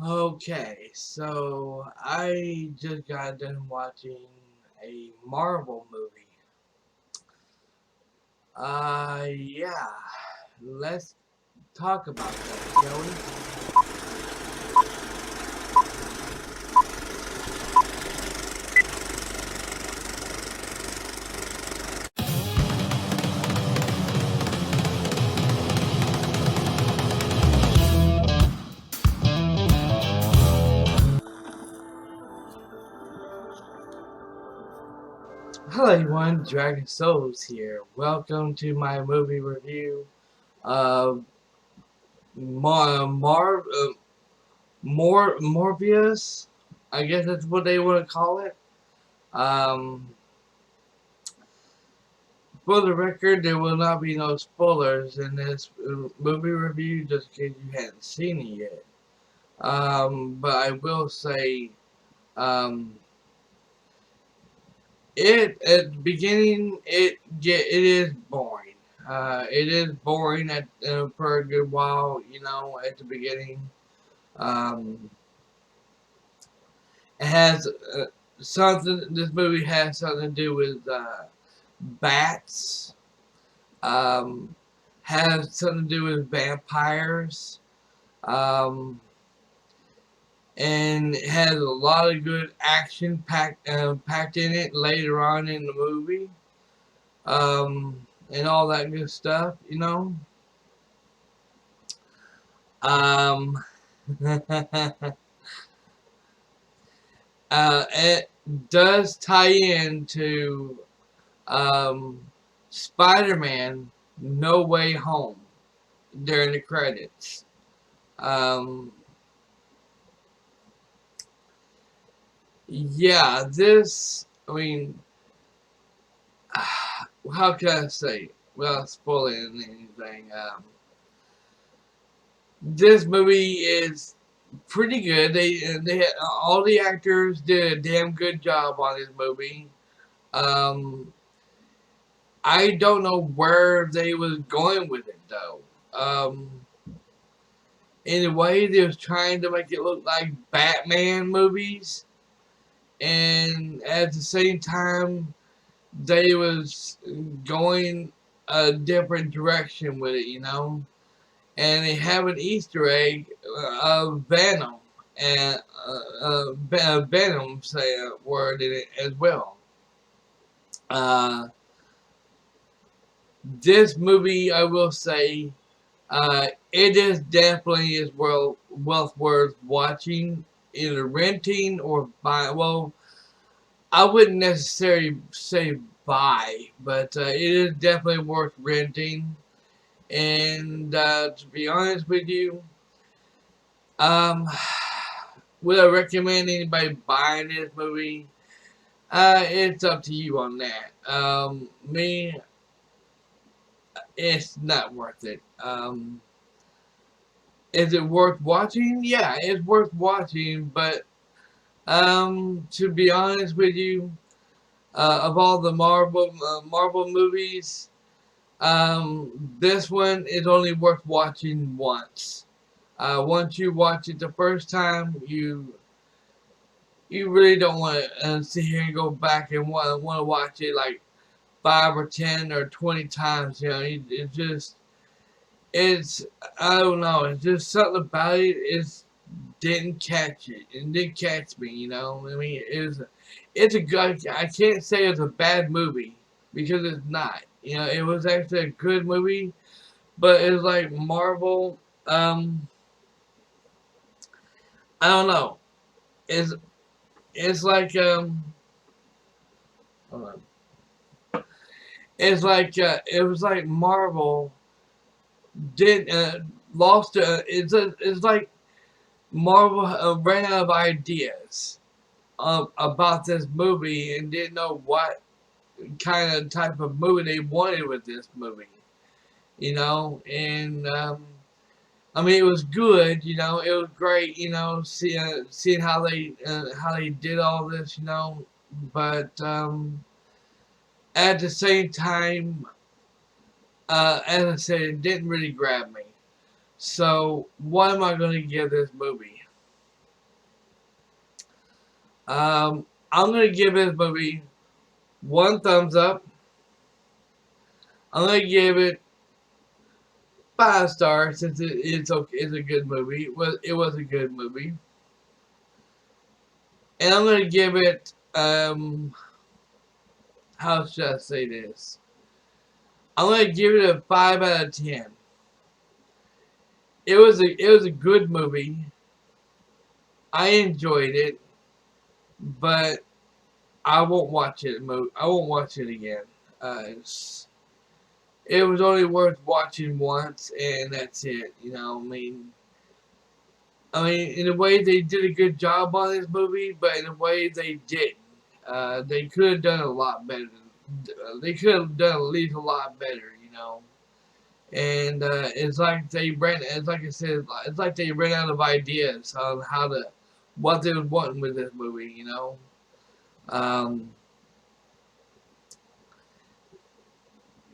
Okay, so I just got done watching a Marvel movie. Yeah, let's talk about that, shall we? Hello everyone, Dragon Souls here. Welcome to my movie review of Morbius. I guess that's what they want to call it. Um, For the record, there will not be no spoilers in this movie review just in case you hadn't seen it yet. But I will say, um, it at the beginning, it is boring. It is boring for a good while, at the beginning. Um, it has something. This movie has something to do with bats. Um, has something to do with vampires. Um, and it has a lot of good action packed in it later on in the movie, and all that good stuff. Um, it does tie into um, Spider-Man: No Way Home during the credits. Um, yeah, this. I mean, how can I say without spoiling anything? This movie is pretty good. They had, all the actors did a damn good job on this movie. Um, I don't know where they was going with it though. In a way, they was trying to make it look like Batman movies, and at the same time, they was going a different direction with it. And they have an Easter egg of Venom and Venom say a word in it as well. Uh, this movie, I will say, it is definitely is well worth watching, either renting or buy. Well, I wouldn't necessarily say buy, but it is definitely worth renting. And to be honest with you, um, would I recommend anybody buying this movie? It's up to you on that. Me, it's not worth it. Is it worth watching? Yeah, it's worth watching, but to be honest with you, of all the Marvel movies, this one is only worth watching once. Once you watch it the first time, you really don't want to sit here and go back and want to watch it like 5 or 10 or 20 times. It just it's I don't know. It's just something about it. It didn't catch it. It didn't catch me. I mean, it's a good. I can't say it's a bad movie because it's not. It was actually a good movie, but it's like Marvel. I don't know. It's it's like hold on. It's like it was like Marvel did lost. It's like Marvel ran out of ideas about this movie and didn't know what kind of type of movie they wanted with this movie. And I mean it was good. It was great. Seeing how they did all this. But at the same time, as I said, it didn't really grab me. So, what am I going to give this movie? I'm gonna give this movie one thumbs up. I'm gonna give it 5 stars since it's okay. It's a good movie. It was a good movie, and I'm gonna give it how should I say this? I'm gonna give it a 5 out of 10. It was a good movie. I enjoyed it, but I won't watch it. I won't watch it again. It was only worth watching once, and that's it. I mean, in a way they did a good job on this movie, but in a way they didn't. They could have done a lot better. They could have done at least a lot better. And it's like they ran. It's like I said. It's like they ran out of ideas on what they were wanting with this movie. Um,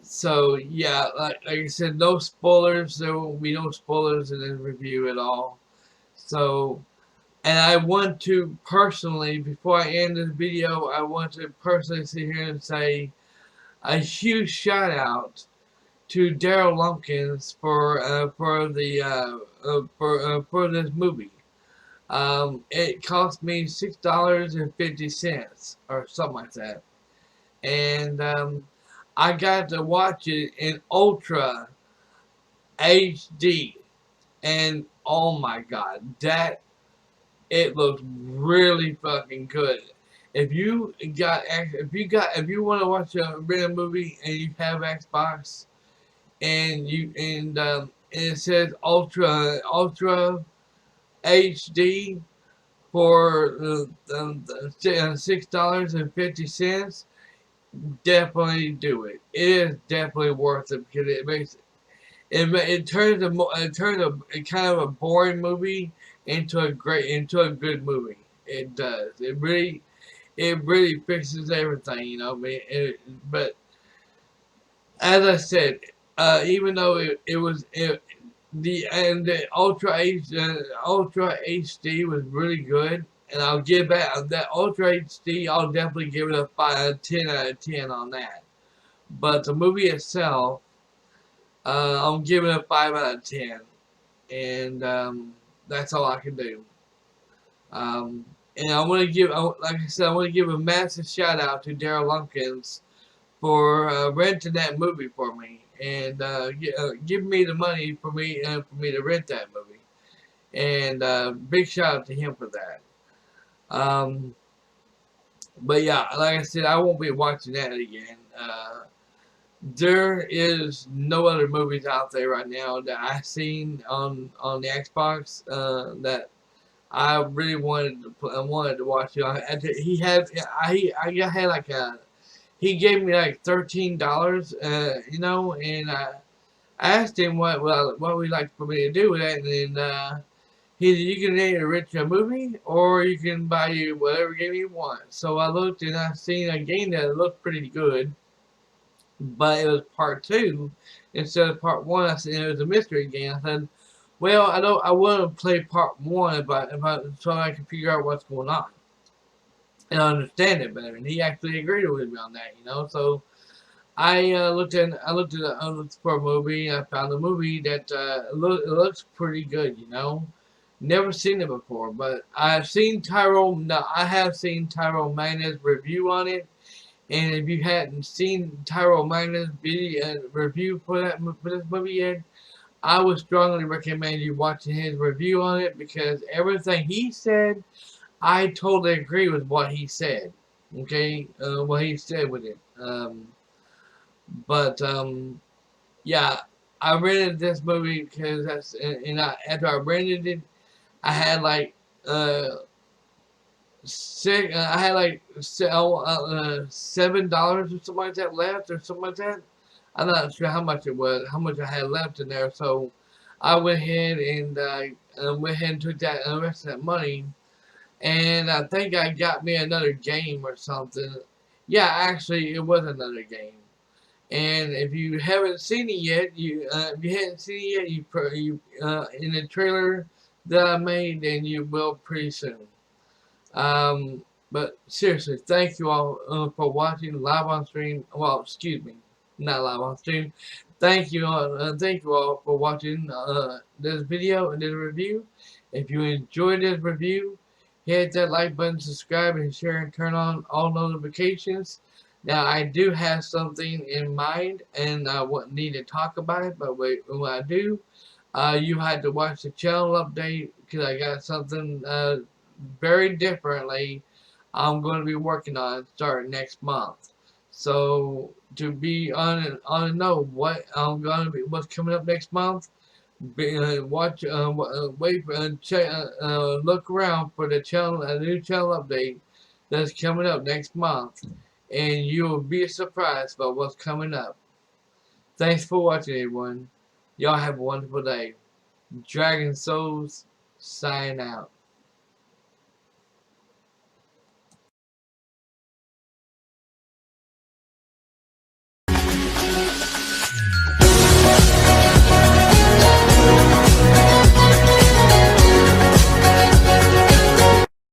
so yeah, like I said, no spoilers. There will be no spoilers in this review at all. So, and I want to personally, before I end this video, I want to personally sit here and say a huge shout out to Daryl Lumpkins for this movie. It cost me $6.50 or something like that, and I got to watch it in Ultra HD, and oh my God, that it looks really fucking good. If you want to watch a random movie and you have Xbox and it says Ultra HD for $6.50, definitely do it. It is definitely worth it because it turns a kind of a boring movie into a good movie. It does. It really fixes everything. But as I said, even though the Ultra HD was really good, and I'll give that Ultra HD. I'll definitely give it a 10 out of 10 on that. But the movie itself, I'm giving it a 5 out of 10, and that's all I can do. Um, and like I said, I want to give a massive shout out to Daryl Lumpkins for renting that movie for me and giving me the money for me to rent that movie. And big shout out to him for that. Um, but yeah, like I said, I won't be watching that again. There is no other movies out there right now that I've seen on the Xbox that I really wanted to watch. He had I had like he gave me like $13, and I asked him what would like for me to do with that, and then you can either rent a movie or you can buy you whatever game you want. So I looked and I seen a game that looked pretty good, but it was part two instead of part one. I said it was a mystery game. I said, well, I want to play part one so I can figure out what's going on and understand it better. And he actually agreed with me on that. So I looked for a movie. I found a movie that it looks pretty good. Never seen it before, but I've seen Tyrone. No, I have seen Tyrone Magna's review on it. And if you hadn't seen Tyrone Magna's video review for this movie yet, I would strongly recommend you watching his review on it because everything he said, I totally agree with what he said. Okay, what he said with it. But yeah, I rented this movie because after I rented it, I had like I had like $7 or something like that left or something like that. I'm not sure how much I had left in there. So I went ahead and took that the rest of that money, and I think I got me another game or something. Yeah, actually, it was another game. And if you haven't seen it yet, in the trailer that I made, then you will pretty soon. Um, But seriously, thank you all for watching live on stream. Well, excuse me, not live on stream. Thank you all for watching this video and this review. If you enjoyed this review, hit that like button, subscribe, and share, and turn on all notifications. Now, I do have something in mind, and I wouldn't need to talk about it, but wait, when I do, you had to watch the channel update because I got something very differently I'm going to be working on starting next month. So to be on a know what I'm going to be what's coming up next month, watch wait check look around for the channel a new channel update that's coming up next month, and you will be surprised about what's coming up. Thanks for watching, everyone. Y'all have a wonderful day. Dragon Souls, sign out.